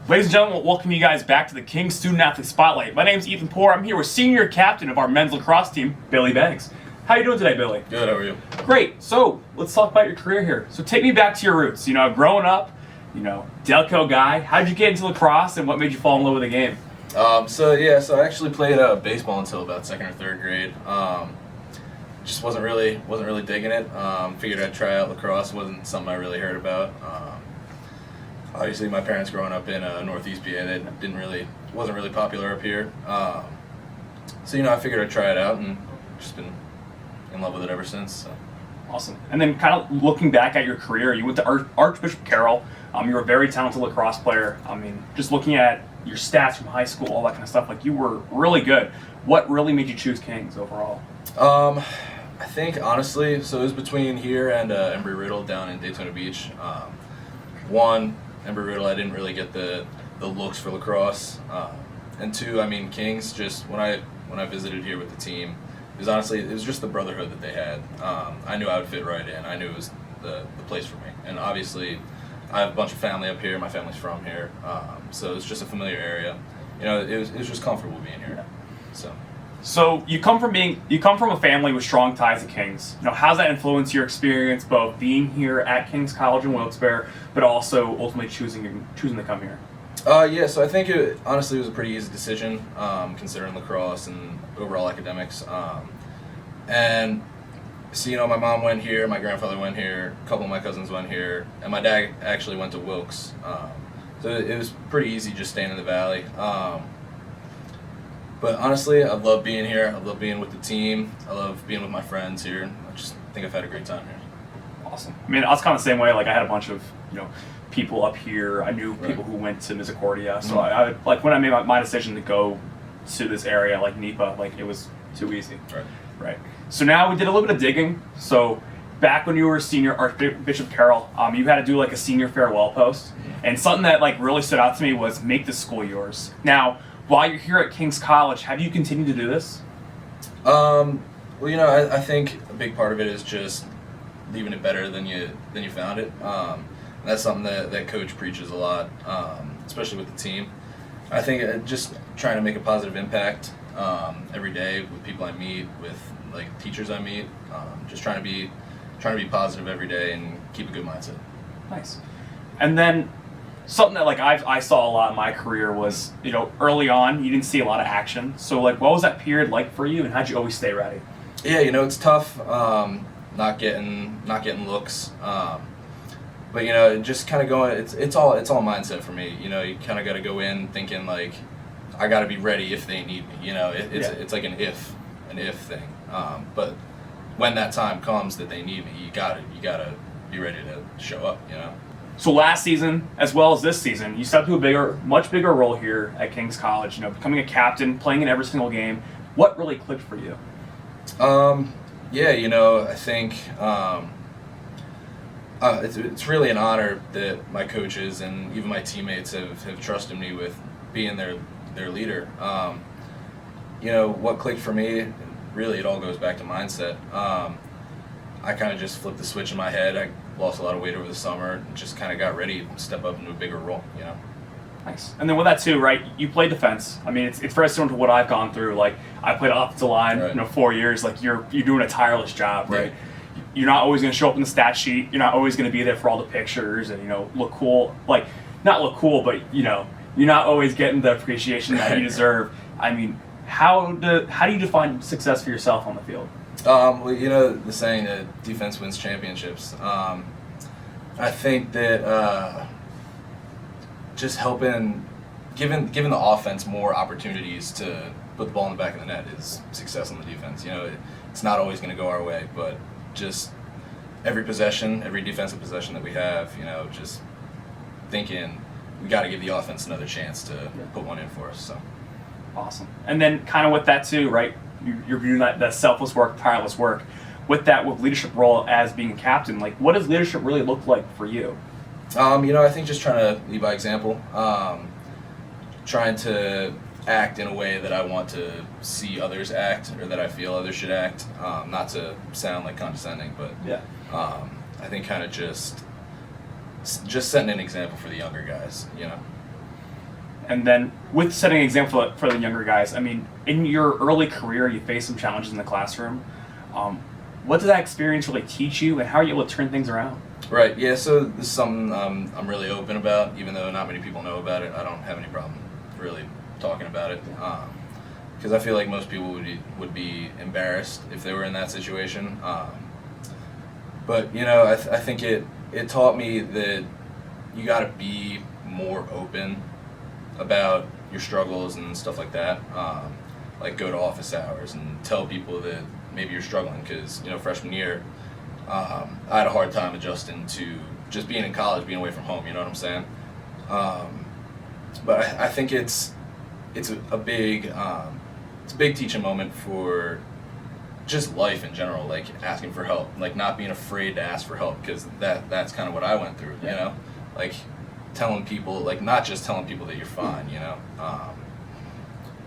Ladies and gentlemen, welcome you guys back to the King Student Athlete Spotlight. My name is Ethan Poore. I'm here with senior captain of our men's lacrosse team, Billy Banks. How you doing today, Billy? Good, how are you? Great. So, let's talk about your career here. So, take me back to your roots. Growing up, Delco guy. How did you get into lacrosse and what made you fall in love with the game? So I actually played baseball until about second or third grade. Just wasn't really digging it. Figured I'd try out lacrosse. Wasn't something I really heard about. Obviously, my parents growing up in Northeast PA, they wasn't really popular up here. So I figured I'd try it out and just been in love with it ever since. So. Awesome. And then kind of looking back at your career, you went to Archbishop Carroll. You were a very talented lacrosse player. I mean, just looking at your stats from high school, all that kind of stuff, like you were really good. What really made you choose Kings overall? I think honestly, so it was between here and Embry-Riddle down in Daytona Beach. One, Embry-Riddle, I didn't really get the looks for lacrosse, and two, I mean, Kings. Just when I visited here with the team, it was just the brotherhood that they had. I knew I would fit right in. I knew it was the place for me, and obviously, I have a bunch of family up here. My family's from here, so it's just a familiar area. It was just comfortable being here. So you come from a family with strong ties to Kings. How's that influence your experience, both being here at Kings College in Wilkes-Barre, but also ultimately choosing to come here? So I think it was a pretty easy decision, considering lacrosse and overall academics. And so my mom went here, my grandfather went here, a couple of my cousins went here, and my dad actually went to Wilkes. So it was pretty easy just staying in the valley. But honestly, I love being here. I love being with the team. I love being with my friends here. I just think I've had a great time here. Awesome. I mean, I was kind of the same way. Like, I had a bunch of people up here. I knew people who went to Misericordia. So I like when I made my decision to go to this area, like NEPA, like it was too easy. Right. So now we did a little bit of digging. So back when you were a senior Archbishop Carroll, you had to do like a senior farewell post, and something that like really stood out to me was make the school yours. Now, while you're here at King's College, have you continued to do this? I think a big part of it is just leaving it better than you found it. That's something that coach preaches a lot, especially with the team. I think just trying to make a positive impact every day with people I meet, with like teachers I meet. Just trying to be positive every day and keep a good mindset. Nice. And then something that like I saw a lot in my career was, early on you didn't see a lot of action. So like, what was that period like for you, and how'd you always stay ready? Yeah, it's tough not getting looks. But just kind of going. It's all mindset for me. You kind of got to go in thinking like, I got to be ready if they need me. It's like an if thing. But when that time comes that they need me, you gotta be ready to show up. So last season, as well as this season, you stepped to a much bigger role here at King's College. Becoming a captain, playing in every single game. What really clicked for you? I think it's really an honor that my coaches and even my teammates have trusted me with being their leader. What clicked for me, really it all goes back to mindset. I kind of just flipped the switch in my head. I lost a lot of weight over the summer and just kind of got ready to step up into a bigger role. Nice. And then with that too, right? You play defense. I mean, it's very similar to what I've gone through. Like, I played offensive line, 4 years. Like, you're doing a tireless job, right? You're not always going to show up in the stat sheet. You're not always going to be there for all the pictures and look cool. Like, not look cool, but you're not always getting the appreciation that you deserve. I mean, how do you define success for yourself on the field? The saying that defense wins championships. I think that just helping, giving the offense more opportunities to put the ball in the back of the net is success on the defense. It's not always going to go our way, but just every defensive possession that we have, just thinking we got to give the offense another chance to put one in for us. So awesome. And then kind of with that too, right? You're viewing that selfless work, tireless work. With leadership role as being a captain, like what does leadership really look like for you? I think just trying to lead by example, trying to act in a way that I want to see others act or that I feel others should act. Not to sound like condescending, but I think kind of just setting an example for the younger guys. And then with setting an example for the younger guys, I mean, in your early career, you faced some challenges in the classroom. What did that experience really teach you, and how are you able to turn things around? Right. Yeah. So this is something I'm really open about, even though not many people know about it. I don't have any problem really talking about it, because I feel like most people would be embarrassed if they were in that situation. But you know, I think it taught me that you got to be more open about your struggles and stuff like that. Like go to office hours and tell people that maybe you're struggling, because you know, freshman year, I had a hard time adjusting to just being in college, being away from home. You know what I'm saying? But I think it's a big teaching moment for just life in general, like asking for help, like not being afraid to ask for help, because that's kind of what I went through. You know, like telling people, like not just telling people that you're fine. You know,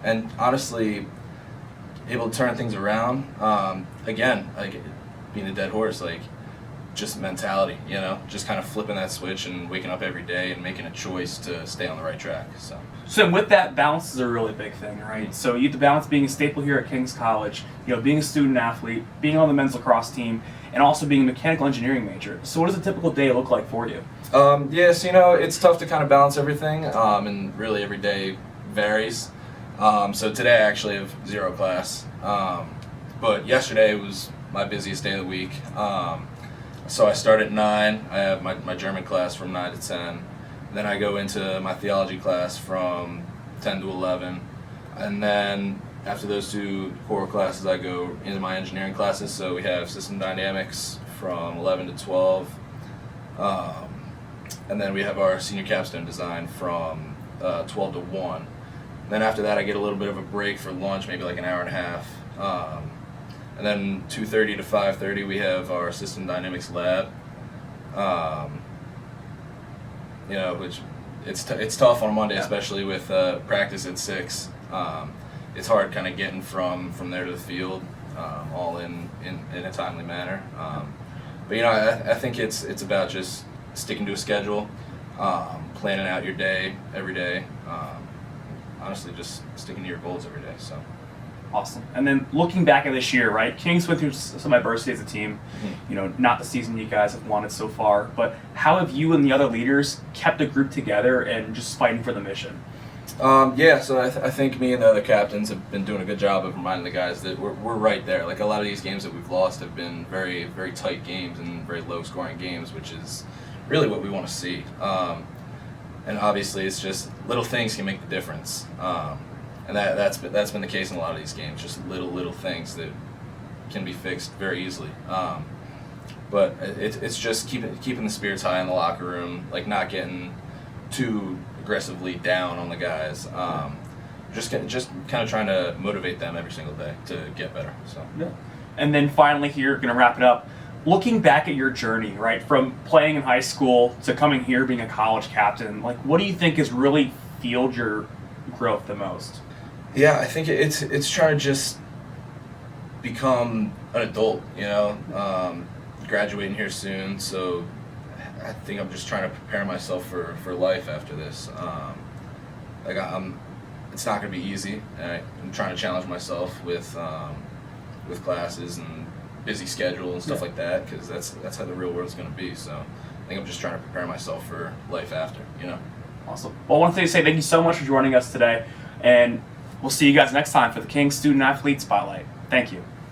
and honestly, able to turn things around. Again, like being a dead horse, like just mentality, you know, just kind of flipping that switch and waking up every day and making a choice to stay on the right track. So with that, balance is a really big thing, right? So you have to balance being a staple here at King's College, you know, being a student athlete, being on the men's lacrosse team, and also being a mechanical engineering major. So what does a typical day look like for you? Yes, you know, it's tough to kind of balance everything, and really every day varies. So today I actually have 0 class, but yesterday was my busiest day of the week. So I start at 9. I have my German class from 9 to 10. Then I go into my theology class from 10 to 11. And then after those 2 core classes, I go into my engineering classes. So we have system dynamics from 11 to 12. And then we have our senior capstone design from 12 to 1. Then after that, I get a little bit of a break for lunch, maybe like an hour and a half. And then 2:30 to 5:30, we have our system dynamics lab. You know, which it's tough on a Monday, especially with practice at 6. It's hard kind of getting from there to the field, all in a timely manner. But you know, I think it's about just sticking to a schedule, planning out your day every day. Honestly, just sticking to your goals every day. So. Awesome. And then looking back at this year, right, Kings went through some adversity as a team. You know, not the season you guys have wanted so far, but how have you and the other leaders kept the group together and just fighting for the mission? Yeah, so I think me and the other captains have been doing a good job of reminding the guys that we're right there. Like a lot of these games that we've lost have been very, very tight games and very low-scoring games, which is really what we want to see. And obviously, it's just little things can make the difference. And that's been the case in a lot of these games. Just little things that can be fixed very easily. But it's just keeping the spirits high in the locker room, like not getting too aggressively down on the guys. Just kind of trying to motivate them every single day to get better. So. Yeah. And then finally, here, going to wrap it up. Looking back at your journey, right, from playing in high school to coming here, being a college captain, like what do you think has really fueled your growth the most? Yeah, I think it's trying to just become an adult, you know, graduating here soon, so I think I'm just trying to prepare myself for life after this. It's not going to be easy, and I'm trying to challenge myself with classes and busy schedule and stuff like that, because that's how the real world's going to be, so I think I'm just trying to prepare myself for life after, you know. Awesome. Well, I want to say thank you so much for joining us today, and we'll see you guys next time for the King's Student Athlete Spotlight. Thank you.